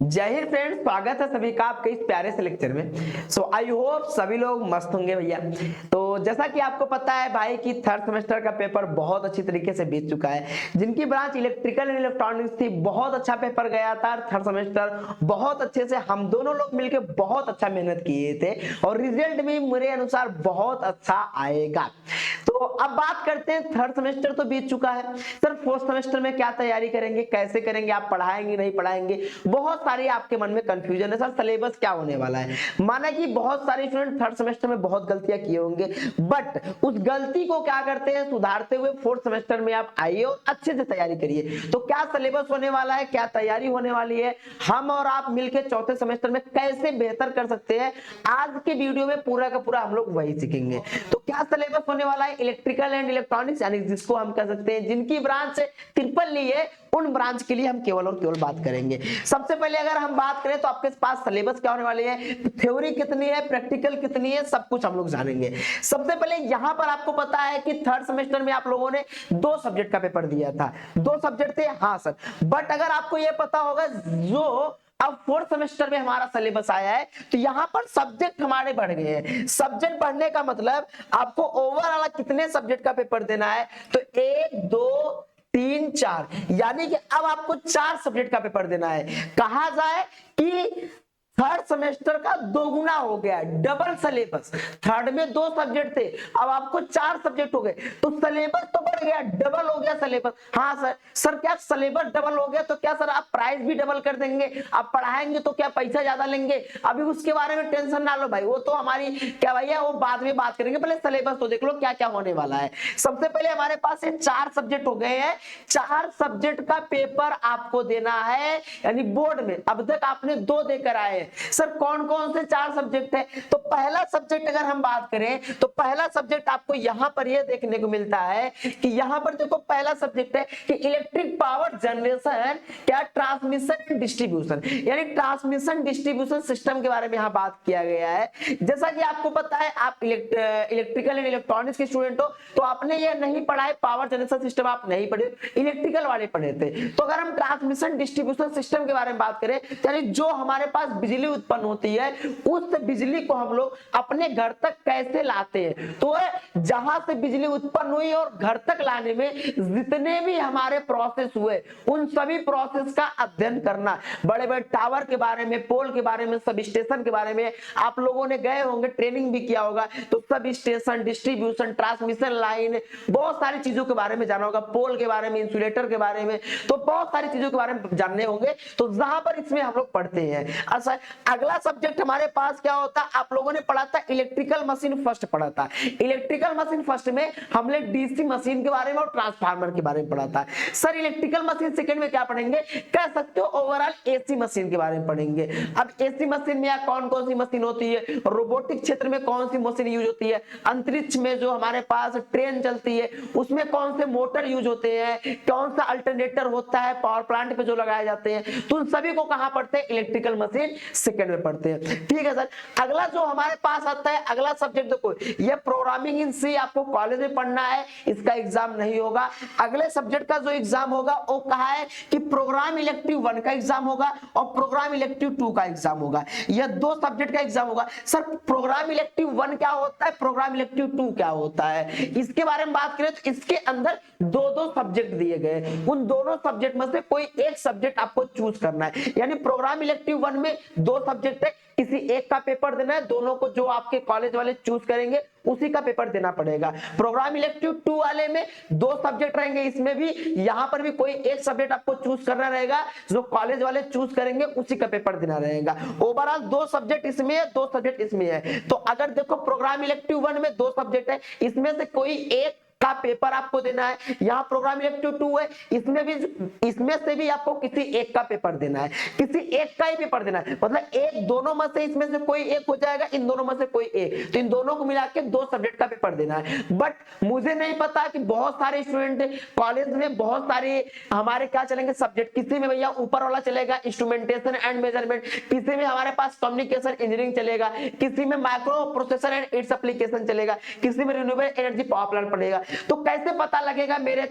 जय हिंद फ्रेंड्स, स्वागत है सभी का आपके इस प्यारे से लेक्चर में। सो आई होप सभी लोग मस्त होंगे भैया। तो जैसा कि आपको पता है भाई कि थर्ड सेमेस्टर का पेपर बहुत अच्छी तरीके से बीत चुका है। जिनकी ब्रांच इलेक्ट्रिकल एंड इलेक्ट्रॉनिक्स थी, बहुत अच्छा पेपर गया था। थर्ड सेमेस्टर बहुत अच्छे से हम दोनों लोग मिलकर बहुत अच्छा मेहनत किए थे और रिजल्ट भी मेरे अनुसार बहुत अच्छा आएगा। तो अब बात करते हैं, थर्ड सेमेस्टर तो बीत चुका है सर, फोर्थ सेमेस्टर में क्या तैयारी करेंगे, कैसे करेंगे, आप पढ़ाएंगे नहीं पढ़ाएंगे, बहुत सारी आपके मन में कंफ्यूजन है। सर सिलेबस क्या होने वाला है, माना कि बहुत सारे स्टूडेंट थर्ड सेमेस्टर में बहुत गलतियां किए होंगे, बट उस गलती को क्या करते हैं सुधारते हुए फोर्थ सेमेस्टर में आप आइए और अच्छे से तैयारी करिए। तो क्या सिलेबस होने वाला है, क्या तैयारी होने वाली है, हम और आप मिलकर चौथे सेमेस्टर में कैसे बेहतर कर सकते हैं, आज के वीडियो में पूरा का पूरा हम लोग वही सीखेंगे। तो क्या सिलेबस होने वाला है, इलेक्ट्रिकल एंड इलेक्ट्रॉनिक्स, यानी जिसको हम कह सकते हैं जिनकी ब्रांच ट्रिपल ली है, उन ब्रांच के लिए हम केवल और केवल बात करेंगे। सबसे पहले अगर हम बात करें तो आपके पास सिलेबस क्या होने वाली है, थ्योरी कितनी है, प्रैक्टिकल कितनी है, सब कुछ हम लोग जानेंगे। सबसे पहले यहां पर आपको पता है कि थर्ड सेमेस्टर में आप लोगों ने 2 सब्जेक्ट का पेपर दिया था। 2 सब्जेक्ट थे, हाँ सर, बट अगर आपको यह पता होगा जो अब फोर्थ सेमेस्टर में हमारा सिलेबस आया है तो यहां पर सब्जेक्ट हमारे बढ़ गए हैं। सब्जेक्ट बढ़ने का मतलब आपको ओवरऑल कितने सब्जेक्ट का पेपर देना है, तो 1 2 3 4, यानी कि अब आपको 4 सब्जेक्ट का पेपर देना है। कहा जाए कि थर्ड सेमेस्टर का दोगुना हो गया, डबल सिलेबस। थर्ड में 2 सब्जेक्ट थे, अब आपको 4 सब्जेक्ट हो गए, तो सिलेबस तो बढ़ गया, डबल हो गया सिलेबस। हाँ सर, सर क्या सिलेबस डबल हो गया तो क्या सर आप प्राइस भी डबल कर देंगे, आप पढ़ाएंगे तो क्या पैसा ज्यादा लेंगे? अभी उसके बारे में टेंशन ना लो भाई, वो तो हमारी क्या भैया वो बाद में बात करेंगे, पहले सिलेबस तो देख लो क्या क्या होने वाला है। सबसे पहले हमारे पास ये 4 सब्जेक्ट हो गए हैं, 4 सब्जेक्ट का पेपर आपको देना है, यानी बोर्ड में अब तक आपने 2 देकर आए हैं। सर कौन कौन से 4 सब्जेक्ट है, तो पहला सब्जेक्ट अगर हम बात करें तो पहला सब्जेक्ट आपको यहां पर यह देखने को मिलता है कि यहां पर देखो पहला सब्जेक्ट है कि इलेक्ट्रिक पावर जनरेशन, क्या ट्रांसमिशन डिस्ट्रीब्यूशन, यानी ट्रांसमिशन डिस्ट्रीब्यूशन सिस्टम के बारे में यहां बात किया गया है। जैसा कि आपको पता है आप इलेक्ट्रिकल एंड इलेक्ट्रॉनिक्स के स्टूडेंट हो, तो आपने ये नहीं पढ़ा है, पावर जनरेशन सिस्टम आप नहीं पढ़े, इलेक्ट्रिकल वाले पढ़े थे। तो अगर हम ट्रांसमिशन डिस्ट्रीब्यूशन सिस्टम के बारे में बात करें, यानी जो हमारे पास बिजली उत्पन्न होती है उस बिजली को हम लोग अपने घर तक कैसे लाते हैं, तो जहां से बिजली उत्पन्न हुई और घर तक लाने में जितने भी हमारे प्रोसेस हुए उन सभी प्रोसेस का अध्ययन करना। बड़े बड़े टावर के बारे में, पोल के बारे में, सब स्टेशन के बारे में आप लोगों ने गए होंगे, ट्रेनिंग भी किया होगा, तो sub station, distribution, transmission line, बहुत सारी चीजों के बारे में जाना होगा, पोल के बारे में, इंसुलेटर के बारे में, तो बहुत सारी चीजों के बारे में जानने होंगे। तो जहां पर इसमें हम लोग पढ़ते हैं। अच्छा, अगला सब्जेक्ट हमारे पास क्या होता है, आप लोगों ने पढ़ा था इलेक्ट्रिकल मशीन फर्स्ट पढ़ा था। इलेक्ट्रिकल मशीन फर्स्ट में हमने डीसी मशीन के बारे में और ट्रांसफार्मर के बारे में पढ़ा था। सर इलेक्ट्रिकल मशीन सेकंड में क्या पढ़ेंगे, कह सकते हो ओवरऑल एसी मशीन के बारे में पढ़ेंगे। अब एसी मशीन में कौन कौन सी मशीन होती है, रोबोटिक क्षेत्र में कौन सी मशीन यूज होती है, अंतरिक्ष में जो हमारे पास ट्रेन चलती है उसमें कौन से मोटर यूज होते हैं, कौन सा अल्टरनेटर होता है पावर प्लांट पे जो लगाए जाते हैं, तो उन सभी को कहां पढ़ते हैं, इलेक्ट्रिकल मशीन सेकंड में पढ़ते हैं। ठीक है सर, अगला जो हमारे पास आता है, अगला सब्जेक्ट देखो, ये प्रोग्रामिंग इन सी आपको कॉलेज में पढ़ना है, इसका एग्जाम नहीं होगा। अगले सब्जेक्ट का जो एग्जाम होगा वो कहा है कि प्रोग्राम इलेक्टिव 1 का एग्जाम होगा और प्रोग्राम इलेक्टिव 2 का एग्जाम होगा। यह 2 सब्जेक्ट का एग्जाम होगा। सर प्रोग्राम इलेक्टिव 1 क्या होता है, प्रोग्राम इलेक्टिव 2 क्या होता है, इसके बारे में बात करें तो इसके अंदर 2-2 सब्जेक्ट दिए गए, उन दोनों सब्जेक्ट में से कोई एक सब्जेक्ट आपको चूज करना है। यानी प्रोग्राम इलेक्टिव 1 में 2 सब्जेक्ट है, किसी एक का पेपर देना है, दोनों को जो आपके कॉलेज वाले चूज करेंगे उसी का पेपर देना पड़ेगा। प्रोग्राम इलेक्टिव 2 वाले में 2 सब्जेक्ट रहेंगे, इसमें भी यहां पर भी कोई एक सब्जेक्ट आपको चूज करना रहेगा, जो कॉलेज वाले चूज करेंगे उसी का पेपर देना रहेगा। ओवरऑल 2 सब्जेक्ट इसमें है, 2 सब्जेक्ट इसमें है। तो अगर देखो प्रोग्राम इलेक्टिव 1 में 2 सब्जेक्ट है, इसमें से कोई एक का पेपर आपको देना है। यहाँ प्रोग्राम इलेक्टिव 2 है, इसमें से भी आपको किसी एक का पेपर देना है, किसी एक का ही पेपर देना है, मतलब एक दोनों में से इसमें से कोई एक हो जाएगा, इन दोनों में से कोई एक, तो इन दोनों को मिला के 2 सब्जेक्ट का पेपर देना है। बट मुझे नहीं पता कि बहुत सारे स्टूडेंट कॉलेज में बहुत सारे हमारे क्या चलेंगे सब्जेक्ट, किसी में भैया ऊपर वाला चलेगा इंस्ट्रूमेंटेशन एंड मेजरमेंट, किसी में हमारे पास कम्युनिकेशन इंजीनियरिंग चलेगा, किसी में micro processor and its application चलेगा, किसी में रिन्यूएबल एनर्जी पावर प्लांट पड़ेगा, तो कैसे पता लगेगा मेरे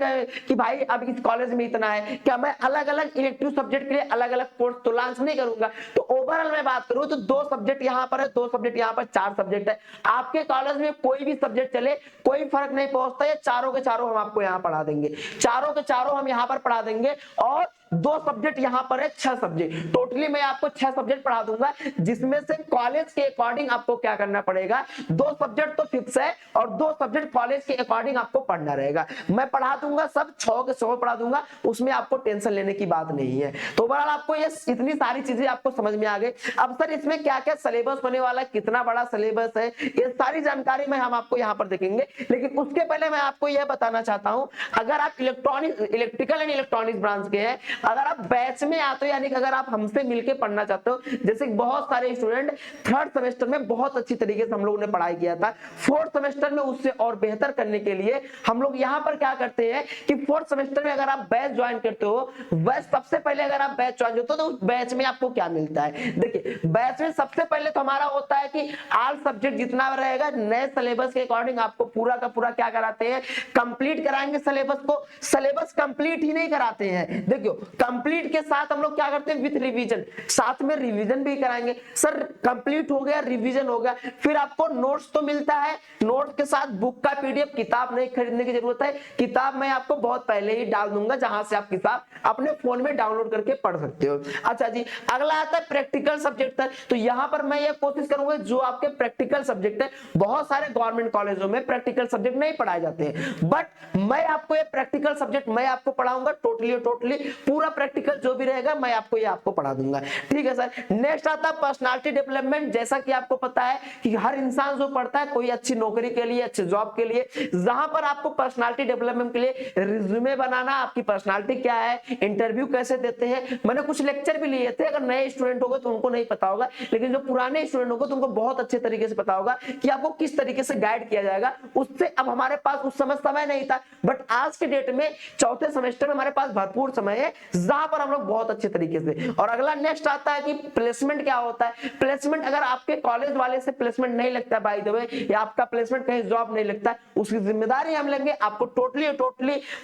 कि भाई अब इस कॉलेज में इतना है, क्या मैं अलग अलग इलेक्टिव सब्जेक्ट के लिए अलग अलग कोर्स तो लॉन्च नहीं करूंगा। तो ओवरऑल मैं बात करूं तो 2 सब्जेक्ट यहाँ पर है, 2 सब्जेक्ट यहाँ पर, 4 सब्जेक्ट है। आपके कॉलेज में कोई भी सब्जेक्ट चले कोई फर्क नहीं पहुंचता, ये चारों के चारों हम आपको यहाँ पढ़ा देंगे, चारों के चारों हम यहाँ पर पढ़ा देंगे। और 2 सब्जेक्ट यहाँ पर है, 6 सब्जेक्ट टोटली मैं आपको 6 सब्जेक्ट पढ़ा दूंगा, जिसमें से कॉलेज के अकॉर्डिंग आपको क्या करना पड़ेगा, 2 सब्जेक्ट तो फिक्स है और 2 सब्जेक्ट कॉलेज के अकॉर्डिंग आपको पढ़ना रहेगा। मैं पढ़ा दूंगा सब 6 के 100 पढ़ा दूंगा, उसमें आपको टेंशन लेने की बात नहीं है। तो ओवरऑल आपको ये इतनी सारी चीजें आपको समझ में आ गई। अब सर इसमें क्या क्या सिलेबस होने वाला है, कितना बड़ा सिलेबस है, ये सारी जानकारी में हम आपको यहाँ पर देखेंगे। लेकिन उसके पहले मैं आपको यह बताना चाहता हूं, अगर आप इलेक्ट्रिकल एंड इलेक्ट्रॉनिक्स ब्रांच के हैं, अगर आप बैच में आते हो, यानी कि अगर आप हमसे मिलकर पढ़ना चाहते हो, जैसे बहुत सारे स्टूडेंट 3rd सेमेस्टर में बहुत अच्छी तरीके से हम लोगों ने पढ़ाई किया था, 4th सेमेस्टर में उससे और बेहतर करने के लिए हम लोग यहाँ पर क्या करते हैं कि 4th सेमेस्टर में अगर आप बैच ज्वाइन करते हो, वह सबसे पहले अगर आप बैच ज्वाइन करते हो तो उस बैच में आपको क्या मिलता है। देखिए बैच में सबसे पहले तो हमारा होता है कि ऑल सब्जेक्ट जितना रहेगा नए सिलेबस के अकॉर्डिंग आपको पूरा का पूरा क्या कराते हैं, कंप्लीट कराएंगे सिलेबस को। सिलेबस कंप्लीट ही नहीं कराते हैं, देखियो कंप्लीट के साथ हम लोग क्या करते हैं, विथ रिवीजन, साथ में रिवीजन भी कराएंगे। सर कंप्लीट हो गया, रिवीजन हो गया, फिर आपको नोट्स तो मिलता है, नोट्स के साथ बुक का पीडीएफ, किताब नहीं खरीदने की जरूरत है, किताब मैं आपको बहुत पहले ही डाल दूंगा जहां से आप किताब अपने फोन में डाउनलोड करके पढ़ सकते हो। अच्छा जी, अगला आता है प्रैक्टिकल सब्जेक्ट। तो यहां पर मैं ये कोशिश करूंगा जो आपके प्रैक्टिकल सब्जेक्ट है, बहुत सारे गवर्नमेंट कॉलेजों में प्रैक्टिकल सब्जेक्ट नहीं पढ़ाए जाते हैं, बट मैं आपको ये प्रैक्टिकल सब्जेक्ट मैं आपको पढ़ाऊंगा, टोटली पूरा प्रैक्टिकल जो भी रहेगा मैं आपको ये आपको पढ़ा दूंगा। ठीक है सर। नेक्स्ट आता है पर्सनालिटी डेवलपमेंट। जैसा कि आपको पता है कि हर इंसान जो पढ़ता है कोई अच्छी नौकरी के लिए, अच्छे जॉब के लिए, जहां पर आपको पर्सनालिटी डेवलपमेंट के लिए रिज्यूमे बनाना, आपकी पर्सनालिटी क्या है, इंटरव्यू कैसे देते हैं, मैंने कुछ लेक्चर भी लिए थे, अगर नए स्टूडेंट होगा तो उनको नहीं पता होगा, लेकिन जो पुराने स्टूडेंट होगा तो उनको बहुत अच्छे तरीके से पता होगा कि आपको किस तरीके से गाइड किया जाएगा। उससे अब हमारे पास उस समय नहीं था, बट आज के डेट में 4थे सेमेस्टर में हमारे पास भरपूर समय है जहां पर हम लोग बहुत अच्छे तरीके से। और अगला नेक्स्ट आता है कि प्लेसमेंट क्या होता है। प्लेसमेंट अगर आपके कॉलेज वाले से प्लेसमेंट नहीं लगता बाय द वे, या आपका प्लेसमेंट कहीं जॉब नहीं लगता, उसकी जिम्मेदारी हम लेंगे, आपको टोटली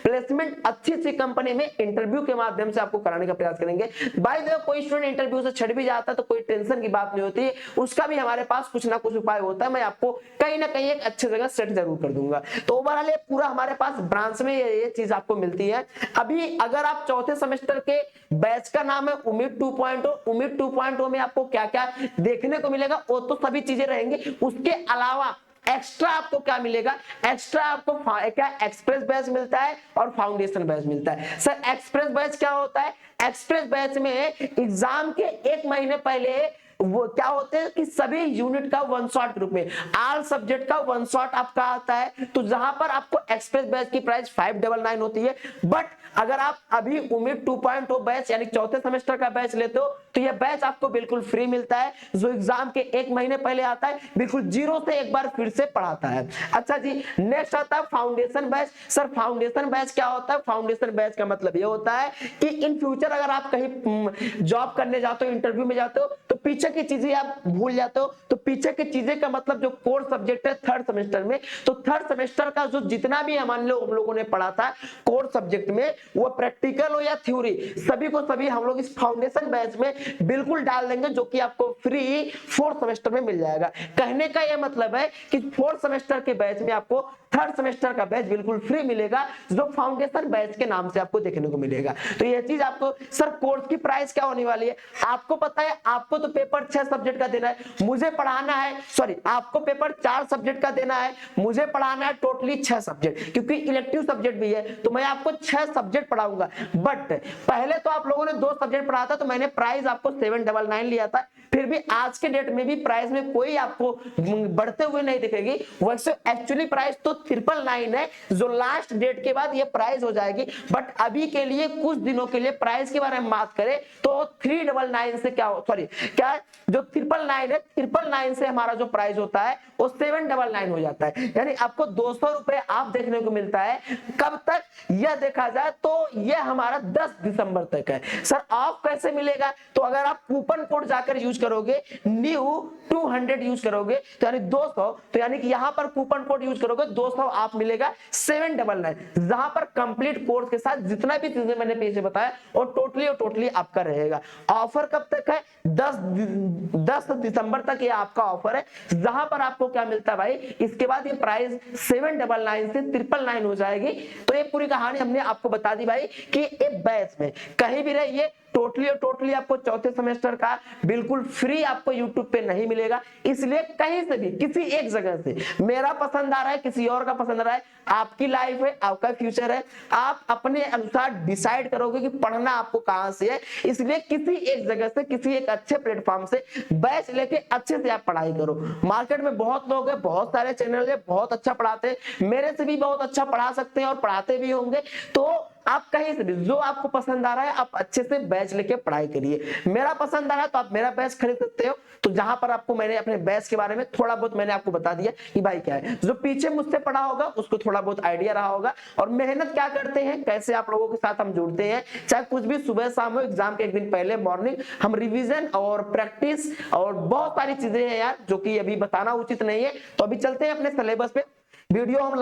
प्लेसमेंट अच्छी सी कंपनी में इंटरव्यू के माध्यम से आपको कराने का प्रयास करेंगे। बाय द वे कोई स्टूडेंट इंटरव्यू से छट भी जाता है तो कोई टेंशन की बात नहीं होती, उसका भी हमारे पास कुछ ना कुछ उपाय होता है, मैं आपको कहीं ना कहीं एक अच्छी जगह सेट जरूर कर दूंगा। तो ओवरऑल ये पूरा हमारे पास ब्रांच में ये चीज आपको मिलती है। अभी अगर आप 4थे सेमेस्टर के बैच का नाम है उम्मीद 2.0, उम्मीद 2.0 में आपको क्या क्या देखने को मिलेगा वो तो सभी चीजें रहेंगी, उसके अलावा एक्स्ट्रा आपको क्या मिलेगा, एक्स्ट्रा आपको क्या एक्सप्रेस बैच मिलता है और फाउंडेशन बैच मिलता है। सर एक्सप्रेस बैच क्या होता है, एक्सप्रेस बैच में एग्जाम के 1 महीने पहले वो क्या होते हैं कि सभी यूनिट का 1 शॉट ग्रुप में ऑल सब्जेक्ट का 1 शॉट आपका आता है, तो जहां पर आपको एक्सप्रेस बैच की प्राइस 599 होती है। बट अगर आप अभी उम्मीद 2.0 बैच यानी 4थे सेमेस्टर का बैच लेते हो तो यह बैच आपको बिल्कुल फ्री मिलता है, जो एग्जाम के 1 महीने पहले आता है, बिल्कुल जीरो से एक बार फिर से पढ़ाता है। अच्छा जी, नेक्स्ट आता है foundation batch. Sir foundation batch क्या होता है, फाउंडेशन बैच का मतलब यह होता है कि इन फ्यूचर अगर आप कहीं जॉब करने जाते हो, इंटरव्यू में जाते हो, तो पीछे की चीजें आप भूल जाते हो। तो पीछे की चीजें का मतलब जो कोर सब्जेक्ट है 3rd सेमेस्टर में, तो 3rd सेमेस्टर का जो जितना भी हम लोगों ने पढ़ा था कोर सब्जेक्ट में, वो प्रैक्टिकल हो या थ्योरी, सभी को सभी हम लोग इस फाउंडेशन बैच में बिल्कुल डाल देंगे, जो कि आपको फ्री 4th सेमेस्टर में मिल जाएगा। कहने का यह मतलब है कि 4th सेमेस्टर के बैच में आपको 3rd सेमेस्टर का बैच बिल्कुल फ्री मिलेगा, जो फाउंडेशन बैच के नाम से आपको देखने को मिलेगा। तो यह चीज आपको, सर कोर्स की प्राइस क्या होने वाली है, आपको पता है, आपको तो पेपर 6 सब्जेक्ट का देना है, मुझे पढ़ाना है, सॉरी आपको पेपर 4 सब्जेक्ट का देना है, मुझे पढ़ाना है टोटली 6 सब्जेक्ट, क्योंकि इलेक्टिव सब्जेक्ट भी है, तो मैं आपको 6 सब्जेक्ट पढ़ाऊंगा। बट पहले तो आप लोगों ने 2 सब्जेक्ट पढ़ा था, तो मैंने प्राइस आपको 799 लिया था, फिर भी आज के डेट में भी प्राइस में कोई आपको बढ़ते हुए नहीं दिखेगी। वैसे एक्चुअली प्राइस तो 999 है, जो लास्ट डेट के बाद ये प्राइस हो जाएगी, बट अभी के लिए कुछ दिनों के लिए प्राइस के बारे में बात करें तो 399 से क्या, सॉरी क्या जो 999 है, 999 से हमारा जो प्राइस होता है वो 799 हो जाता है, यानी आपको 200 रुपए आप देखने को मिलता है। कब तक यह देखा जाए तो यह हमारा 10 दिसंबर तक है। सर ऑफ कैसे मिलेगा, तो अगर आप कूपन कोड जाकर यूज करोगे, न्यू 200 यूज करोगे, तो यानी 200, तो यानी कि यहां पर कूपन कोड यूज करोगे 200 आप मिलेगा 799, जहां पर कंप्लीट कोर्स के साथ जितना भी चीजें मैंने पीछे बताया और टोटली आपका रहेगा। ऑफर कब तक है? 10 दिसंबर तक ये आपका ऑफर है, जहां पर आपको क्या मिलता है भाई, इसके बाद ये प्राइस 799 से 999 हो जाएगी। तो ये पूरी कहानी हमने आपको बता दी भाई कि एक बैच में कहीं भी रहिए, टोटली आपको चौथे सेमेस्टर का बिल्कुल फ्री आपको YouTube पे नहीं मिलेगा। इसलिए कहीं से भी किसी एक जगह से मेरा पसंद आ रहा है, किसी और का पसंद आ रहा है, आपकी लाइफ है, आपका फ्यूचर है, आप अपने अनुसार डिसाइड करोगे कि पढ़ना आपको कहां से है। इसलिए किसी एक जगह से, किसी एक अच्छे प्लेटफॉर्म से बैच लेके अच्छे से आप पढ़ाई करो। मार्केट में बहुत लोग हैं, बहुत सारे चैनल है, बहुत अच्छा पढ़ाते हैं, मेरे से भी बहुत अच्छा पढ़ा सकते हैं और पढ़ाते भी होंगे। तो आप कहीं से भी जो आपको पसंद आ रहा है आप अच्छे से बैच लेके पढ़ाई करिए। मेरा पसंद आ रहा है तो आप मेरा बैच खरीद सकते हो। तो जहां पर आपको मैंने अपने बैच के बारे में थोड़ा बहुत मैंने आपको बता दिया कि भाई क्या है, जो पीछे मुझसे पढ़ा होगा उसको थोड़ा बहुत आइडिया रहा होगा और मेहनत क्या करते हैं, कैसे आप लोगों के साथ हम जुड़ते हैं, चाहे कुछ भी सुबह शाम हो, एग्जाम के एक दिन पहले मॉर्निंग हम रिवीजन और प्रैक्टिस और बहुत सारी चीजें हैं यार जो कि अभी बताना उचित नहीं है। तो अभी चलते हैं अपने सिलेबस पे, वीडियो हम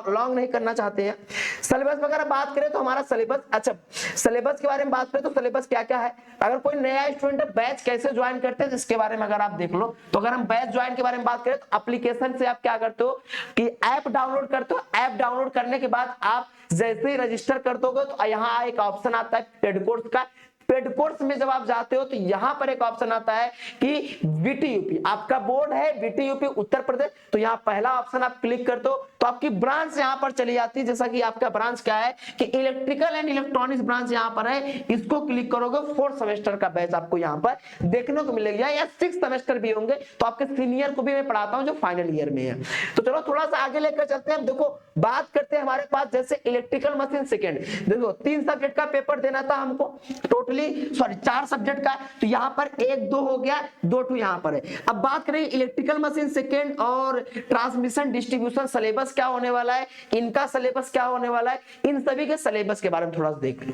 लॉन्ग नहीं करना चाहते हैं। सिलेबस वगैरह बात करें तो हमारा सिलेबस, अच्छा सिलेबस के बारे में बात करें तो सिलेबस क्या क्या है। अगर कोई नया स्टूडेंट बैच कैसे ज्वाइन करते हैं इसके बारे में अगर आप देख लो, तो अगर हम बैच ज्वाइन के बारे में बात करें तो एप्लीकेशन से आप क्या करते हो कि ऐप डाउनलोड करते हो। ऐप डाउनलोड करने के बाद आप जैसे ही रजिस्टर कर दोगे तो यहाँ एक ऑप्शन आता है पेड कोर्स का। पेड कोर्स में जब आप जाते हो तो यहां पर एक ऑप्शन आता है कि वीटीयूपी, आपका बोर्ड है वीटीयूपी उत्तर प्रदेश, तो यहाँ पहला ऑप्शन आप क्लिक करते हो तो आपकी ब्रांच यहाँ पर चली जाती है। जैसा कि आपका ब्रांच क्या है कि इलेक्ट्रिकल एंड इलेक्ट्रॉनिक्स ब्रांच यहाँ पर है, इसको क्लिक करोगे 4th सेमेस्टर का बैच आपको यहाँ पर देखने को मिलेगा, या 6th सेमेस्टर भी होंगे। तो आपके सीनियर को भी मैं पढ़ाता हूँ जो फाइनल ईयर में है। तो चलो थोड़ा सा आगे लेकर चलते हैं। देखो बात करते हैं हमारे पास जैसे इलेक्ट्रिकल मशीन सेकेंड, देखो 3 सब्जेक्ट का पेपर देना था हमको, टोटली 4 सब्जेक्ट का, तो यहाँ पर 1 2 हो गया, 2 यहाँ पर है। अब बात करें इलेक्ट्रिकल मशीन सेकेंड और ट्रांसमिशन डिस्ट्रीब्यूशन सिलेबस क्या होने वाला है, इनका सिलेबस क्या होने वाला है, इन सभी के सिलेबस के बारे में थोड़ा सा देख लो।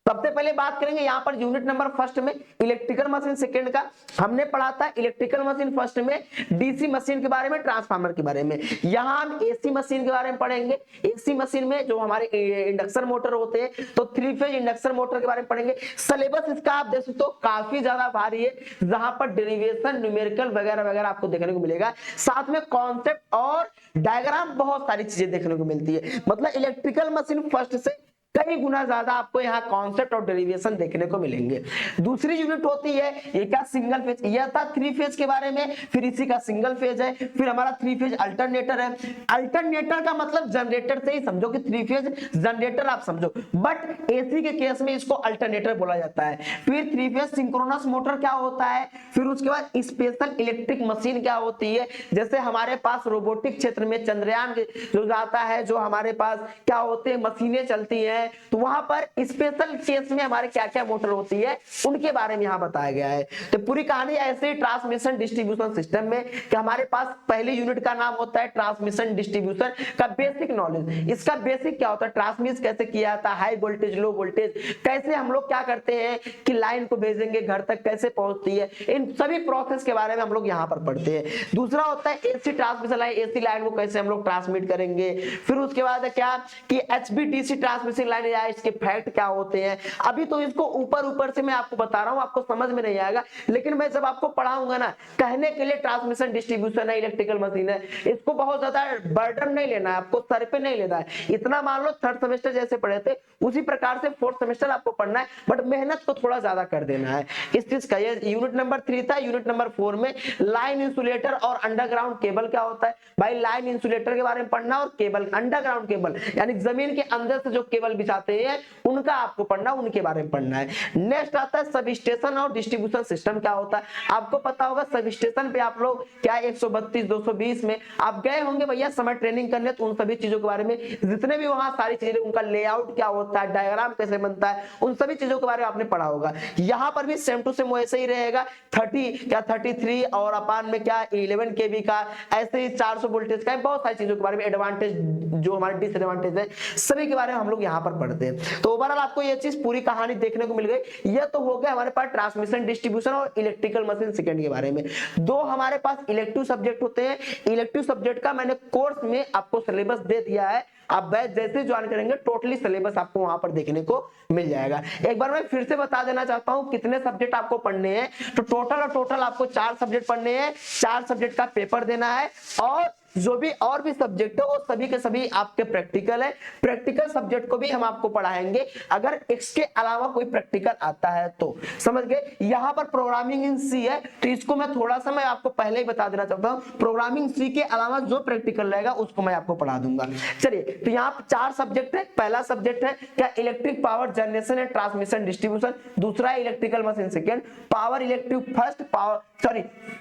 सबसे पहले बात करेंगे यहाँ पर यूनिट नंबर फर्स्ट में इलेक्ट्रिकल मशीन सेकंड का हमने पढ़ा था। इलेक्ट्रिकल मशीन फर्स्ट में डीसी मशीन के बारे में, ट्रांसफार्मर के बारे में। यहाँ हम एसी मशीन के बारे में पढ़ेंगे। एसी मशीन में जो हमारे इंडक्शन मोटर होते हैं तो 3 फेज इंडक्शन मोटर के बारे में पढ़ेंगे। सिलेबस इसका आप देख सकते हो काफी ज्यादा भारी है, जहां पर डेरिवेशन न्यूमेरिकल वगैरह वगैरह आपको देखने को मिलेगा, साथ में कॉन्सेप्ट और डायग्राम बहुत सारी चीजें देखने को मिलती है। मतलब इलेक्ट्रिकल मशीन फर्स्ट से कई गुना ज्यादा आपको यहाँ कॉन्सेप्ट और डेरिवेशन देखने को मिलेंगे। दूसरी यूनिट होती है ये क्या, सिंगल फेज। यह था 3 फेज के बारे में, फिर इसी का सिंगल फेज है, फिर हमारा 3 फेज अल्टरनेटर है। अल्टरनेटर का मतलब जनरेटर से ही समझो कि 3 फेज जनरेटर आप समझो, बट एसी के केस में इसको अल्टरनेटर बोला जाता है। फिर 3 फेज सिंक्रोनस मोटर क्या होता है, फिर उसके बाद स्पेशल इलेक्ट्रिक मशीन क्या होती है। जैसे हमारे पास रोबोटिक क्षेत्र में चंद्रयान जो जाता है, जो हमारे पास क्या होते हैं मशीनें चलती है, तो वहां पर स्पेशल केस में हमारे क्या क्या मोटर होती है उनके बारे में यहां बताया गया है। तो पूरी कहानी ऐसे ही ट्रांसमिशन डिस्ट्रीब्यूशन सिस्टम में कि हमारे पास पहली यूनिट का नाम होता है ट्रांसमिशन डिस्ट्रीब्यूशन का बेसिक नॉलेज। इसका बेसिक क्या होता है, ट्रांसमिट कैसे किया जाता है, हाई वोल्टेज लो वोल्टेज कैसे हम लोग क्या करते हैं कि लाइन को भेजेंगे घर तक कैसे पहुंचती है, इन सभी प्रोसेस के बारे में हम लोग यहाँ पर पढ़ते हैं। दूसरा होता है AC transmission line, AC line को कैसे हम लोग ट्रांसमिट करेंगे। फिर उसके बाद क्या कि एचवीडीसी ट्रांसमिशन लाइन या इसके फैक्ट क्या होते हैं। अभी तो इसको ऊपर से मैं आपको बता रहा हूं, आपको समझ में नहीं आएगा, लेकिन मैं जब आपको पढ़ाऊंगा ना, कहने के लिए ट्रांसमिशन डिस्ट्रीब्यूशन है, इलेक्ट्रिकल मशीन है, इसको बहुत ज्यादा बर्डन नहीं लेना है, आपको सर पे नहीं लेना है। इतना मान लो 3rd सेमेस्टर जैसे पढ़े थे उसी प्रकार से 4th सेमेस्टर आपको पढ़ना है, बट मेहनत को थोड़ा ज्यादा कर देना है इस चीज का। ये यूनिट नंबर 3 था। यूनिट नंबर 4 में लाइन इंसुलेटर और अंडरग्राउंड केबल क्या होता है। भाई लाइन इंसुलेटर के बारे में पढ़ना और केबल अंडरग्राउंड केबल यानी जमीन के अंदर से जो केबल बिछाते हैं उनका आपको पढ़ना, उनके बारे में पढ़ना है। नेक्स्ट आता है सब स्टेशन और डिस्ट्रीब्यूशन सिस्टम क्या होता है। आपको पता होगा सब स्टेशन पे आप लोग क्या 132 220 में आप गए होंगे भैया समर ट्रेनिंग करने, तो उन सभी चीजों के बारे में जितने भी वहां सारी चीजें, उनका लेआउट क्या होता है, डायग्राम कैसे बनता है, उन सभी चीजों के बारे में आपने पढ़ा होगा। यहाँ पर भी सेम टू सेम वैसे ही रहेगा। 33 और अपान में क्या 11 केवी का, ऐसे ही 400 वोल्टेज का, बहुत सारी चीजों के बारे में, एडवांटेज जो हमारे डिसएडवांटेज है सभी के बारे में हम लोग यहाँ पर पर पढ़ते हैं। तो ओवरऑल आपको ये चीज पूरी कहानी देखने को मिल गई। ये तो हो गया हमारे पास ट्रांसमिशन, डिस्ट्रीब्यूशन और इलेक्ट्रिकल मशीन सेकंड के बारे में। दो हमारे पास इलेक्टिव सब्जेक्ट होते हैं। इलेक्टिव सब्जेक्ट का मैंने कोर्स में आपको सिलेबस दे दिया है, आप बैच जैसे ज्वाइन करेंगे टोटली सिलेबस आपको वहां पर देखने को मिल जाएगा। एक बार मैं फिर से बता देना चाहता हूं कितने सब्जेक्ट आपको पढ़ने हैं। तो टोटल आपको 4 सब्जेक्ट पढ़ने हैं, 4 सब्जेक्ट का पेपर देना है, और जो भी और भी सब्जेक्ट है वो सभी के सभी आपके प्रैक्टिकल है। प्रैक्टिकल सब्जेक्ट को भी हम आपको पढ़ाएंगे अगर इसके अलावा कोई प्रैक्टिकल आता है तो, समझ गए। यहाँ पर प्रोग्रामिंग इन सी है, तो इसको मैं थोड़ा सा मैं आपको पहले ही बता देना चाहता हूँ, प्रोग्रामिंग सी के अलावा जो प्रैक्टिकल रहेगा उसको मैं आपको पढ़ा दूंगा। चलिए, तो यहाँ पर 4 सब्जेक्ट है। पहला सब्जेक्ट है क्या, electric power generation and transmission distribution. दूसरा है electrical machine second, power elective first,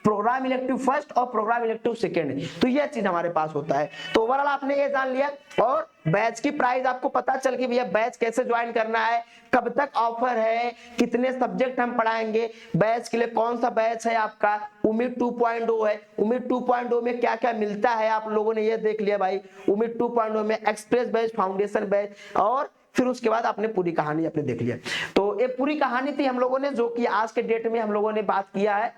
program elective first और प्रोग्राम इलेक्टिव सेकेंड। तो ये चीज हमारे पास होता है। तो ओवरऑल आपने ये जान लिया, और बैच की प्राइस आपको पता चल गई भैया बैच कैसे ज्वाइन करना है, कब तक ऑफर है, कितने सब्जेक्ट हम पढ़ाएंगे, बैच के लिए कौन सा बैच है आपका, उम्मीद 2.0 है। उम्मीद 2.0 में क्या क्या मिलता है आप लोगों ने ये देख लिया भाई। उम्मीद 2.0 में एक्सप्रेस बैच, फाउंडेशन बैच, और फिर उसके बाद आपने पूरी कहानी आपने देख लिया। तो ये पूरी कहानी थी हम लोगों ने, जो कि आज के डेट में हम लोगों ने बात किया है।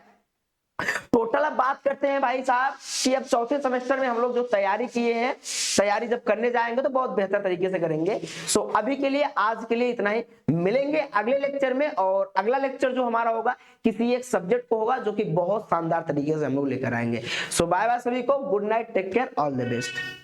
टोटल अब बात करते हैं भाई साहब कि अब चौथे सेमेस्टर में हम लोग जो तैयारी किए हैं, तैयारी जब करने जाएंगे तो बहुत बेहतर तरीके से करेंगे। सो अभी के लिए, आज के लिए इतना ही। मिलेंगे अगले लेक्चर में, और अगला लेक्चर जो हमारा होगा किसी एक सब्जेक्ट को होगा जो कि बहुत शानदार तरीके से हम लोग लेकर आएंगे। सो बाय बाय सभी को, good night, take care, all the best.